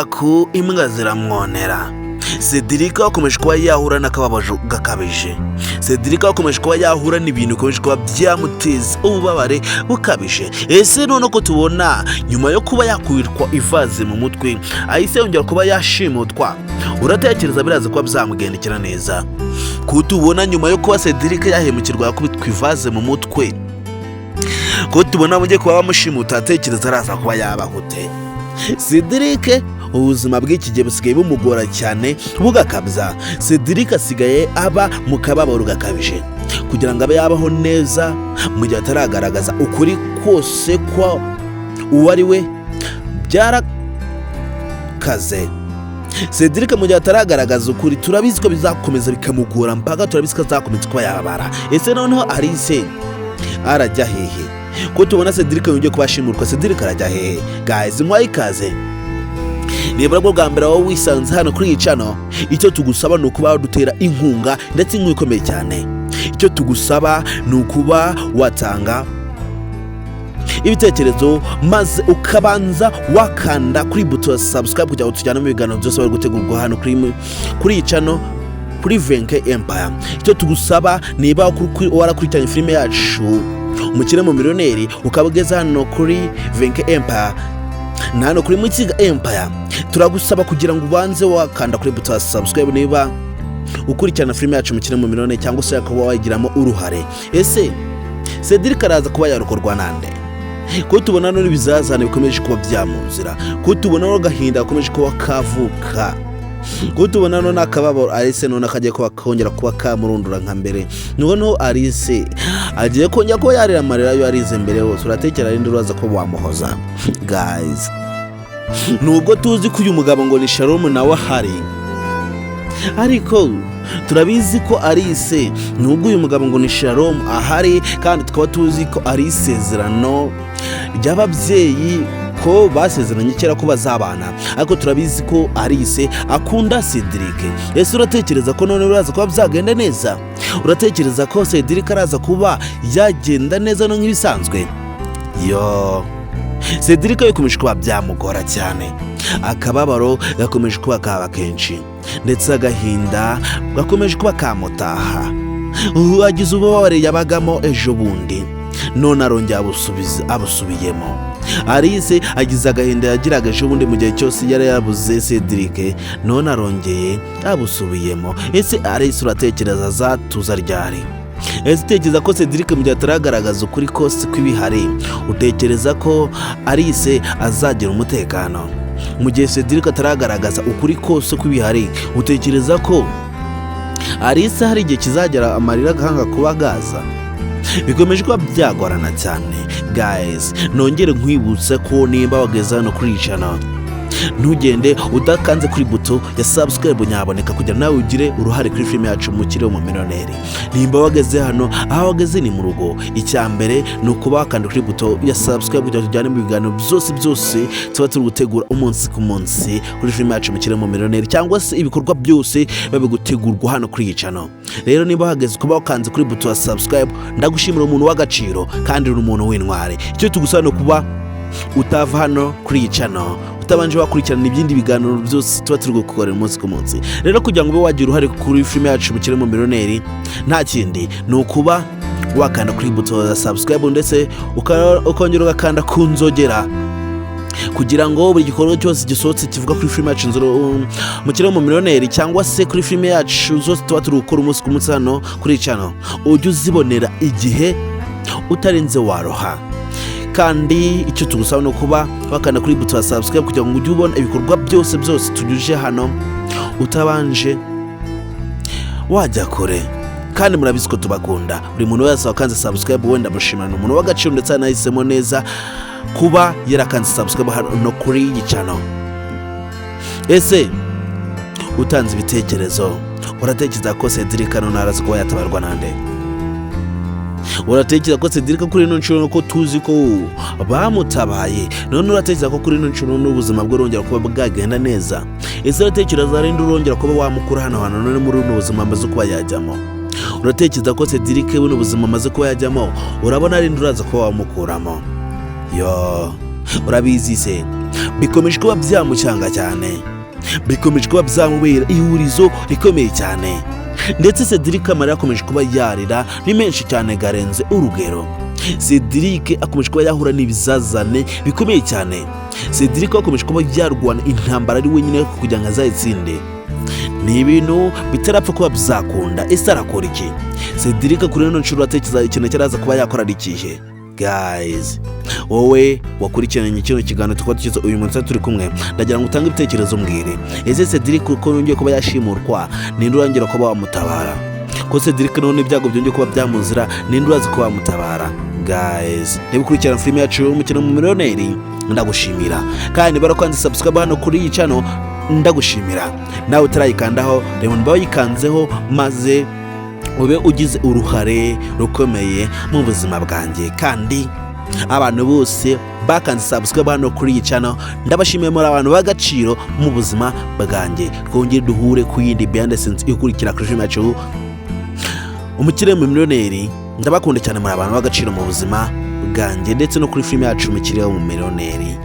Aku imbwa ziramwonera. Cedric akomeje kuba yahura n'akababajo gakabije. Cedric akomeje kuba yahura n'ibintu bikomeje kuba byamuteza ububabare bukabije. Ese none ko tubona nyuma yo kuba yakwirwa ivaze mu mutwe ahise yongera kuba yashimutwa, uratekereza biraza kuba byamugendekera neza? Ko tubona nyuma yo kuba Cedric yahemukirwa yakubitwa ivaze mu mutwe, ko tubona mujye kuba bamushimuta, atekereza araza kuba yabahute. Cedric ubuzima bw'iki gihe busigaye bumugora cyane bugakabya. Cedric asigaye aba mu kababaro gakabije kugira ngo abe yabaho neza mu gihe ataragaragaza ukuri kose kwa uwo ari we byarakaze. Cedric mu gihe ataragaragaza ukuri, turabizi ko bizakomeza bikamugora mpaka turabizi ko azakomeza kuba yabara. Ese noneho Alice arajya hehe? Ko tubona Cedric yongeye kubashimurwa, Cedric arajya hehe? Guys, mwayikaze niba bwo bwa mbere wowe wisanze hano kuri iyi channel, icyo tugusaba ni ukuba wadutera inkunga ndetse inkunga ikomeye cyane. Icyo tugusaba ni ukuba watanga ibitekerezo maze ukabanza wakanda kuri buto ya subscribe kugira ngo tujyane mu biganiro byose bari gutegurwa hano kuri iyi channel kuri Venke Empire. Icyo tugusaba niba warakurikiranye filime yacu Umukirire ukabageza hano kuri Venke Empire na hano kuri Mukiga Empire, turagusaba kugira ngo ubanze wakanda kuri buto ya subscribe niba ukurikirana filime yacu Umukirire cyangwa se yakaba wagiramo uruhare. Ese Cedric araza kuba yarokorwa nande? Ko tubona none bizazana bikomeje kuba byamuzira, ko tubona no gahinda gakomeje kuba kavuka, ko tubona none akababaro Alice none akagiye kuba kongera kuba kamurundura nka mbere. Noneho Alice agiye kongera ko yarira amarira yo yarize mbere hose, uratekera rindi uraza ko wamuhoza. Guys, nubwo tuzi ko uyu mugabo ngo ni Shalom nawe ahari, ariko turabizi ko Alice nubwo uyu mugabo ngo ni Shalom ahari, kandi tukaba tuzi ko ari isezerano ry'ababyeyi ko basezeranye kera ko bazabana, ariko turabizi ko Alice akunda Cedric. Ese uratekereza ko none uraza kuba byagenda neza? Uratekereza ko Cedric araza kuba yagenda neza no nk'ibisanzwe? Yo, Cedric yakomeje kuba byamugora cyane, akababaro gakomeje kuba kaba kenshi ndetse agahinda gakomeje kuba kamutaha. Agize ububabare yabagamo ejo bundi, none arongera abusubiyemo. Alice agize agahinda yagiraga ejo bundi mu gihe cyose yari yabuze Cedric, none arongeye abusubiyemo. Ese Alice uratekereza azatuza ryari? Ese utekereza ko Cedric mu gihe ataragaragaza ukuri kose kw'ibihari, utekereza ko Alice azagira umutekano? Mu gihe Cedric ataragaragaza ukuri kose kw'ibihari, utekereza ko Alice hari igihe kizagera amarira agahanga kuba gaza? Bikomeje kuba byagorana cyane. Guys, nongere nkwibutse ko nimba wageze hano kuri iyi channel, ntugende udakanze kuri buto ya subscribe nyaboneka kugira nawe ugire uruhare kuri filime yacu Umukirire. Nimba wageze hano, aho wageze ni Murugo. Icyambere ni ukuba wakanda kuri buto ya subscribe kugira tujyane mu biganiro byose tuba turi gutegura umunsi ku munsi kuri filime yacu Umukirire, cyangwa se ibikorwa byose babe gutegurwa hano kuri iyi channel. Rero nimba wageze kuba wakanze kuri buto ya subscribe, ndagushimira umuntu w'agaciro kandi uri umuntu w'intwari. Icyo tugusaba no kuba utava hano kuri iyi channel utabanje wakurikirana ibindi biganiro byose tuba turi gukorera umunsi ku munsi. Rero kugira ngo ube wagira uruhare kuri filime yacu Umukirire, nta kindi ni ukuba wakanda kuri buto ya subscribe ndetse ukongera ugakanda ku nzogera kugira ngo buri gikorwa cyose gisohotse kivuga kuri filime yacu Umukirire cyangwa se kuri filime yacu zose tuba turi gukora umunsi ku munsi hano kuri iyi channel ujye uzibonera igihe utarenze waroha. Kandi icyo tugusaba no kuba wakanda kuri buto ya subscribe kugira ngo ujye ubona ibikorwa byose tujuje hano utabanje wajya kure. Kandi murabizi ko tubakunda, buri muntu wese wakanze subscribe wenda mushimana, umuntu w'agaciro ndetse anahisemo neza kuba yarakanze subscribe hano kuri iyi channel. Ese utanze ibitekerezo, uratekereza ko Cedric none araza kuba yatabarwa nande? Uratekereza ko Cedric kuri ino nshuro ko tuzi ko bamutabaye, none uratekereza ko kuri ino nshuro n'ubuzima bwe rongera kuba bwagenda neza? Ese uratekereza rindi urongera kuba wamukura hano none muri uno buzima amaze kuba yajyamo? Uratekereza ko Cedric we n'ubuzima amaze kuba yajyamo urabona rindi uraza kuba wamukuramo? Yo, urabizi se bikomeje kuba byamucyanga cyane, bikomeje kuba byamubera ihurizo rikomeye cyane, ndetse Cedric amarira akomeje kuba yarira ni menshi cyane garenze urugero. Cedric akomeje kuba yahura n'ibizazane bikomeye cyane. Cedric akomeje kuba yarwana intambara ari wenyine kugira ngo azayitsinde. Ni ibintu bitarapfa kuba byakunda. Ese arakora iki? Cedric kuri ino nshuro atekereza ikintu cyaraza kuba yakora ari ikihe? Guys, wowe wakurikiranye kino kiganiro tukaba tukiza uyu munsi turi kumwe, ndagira ngo utange ibitekerezo mbwire. Ese Cedric ko yongeye kuba yashimurwa, ninde urangira kuba wamutabara? Ko Cedric none ibyago byongeye kuba byamuzira, ninde urazi kuba wamutabara? Guys, niba ukurikirana filime yacu Umukino mu Miliyoneri, ndagushimira. Kandi barakwanze subscribe hano kuri iyi channel, ndagushimira. Nawe utarayikandaho, reba niba wayikanzeho maze ube ugize uruhare rukomeye mu buzima bwanjye. Kandi abantu bose bakanze subscribe hano kuri iyi channel, ndabashimiye muri abantu b'agaciro mu buzima bwanjye. Twongere duhure ku yindi behind the scenes ikurikira kuri filime yacu Umukire mu Miliyoneri. Ndabakunda cyane muri abantu b'agaciro mu buzima bwanjye ndetse no kuri filime yacu Umukire mu Miliyoneri.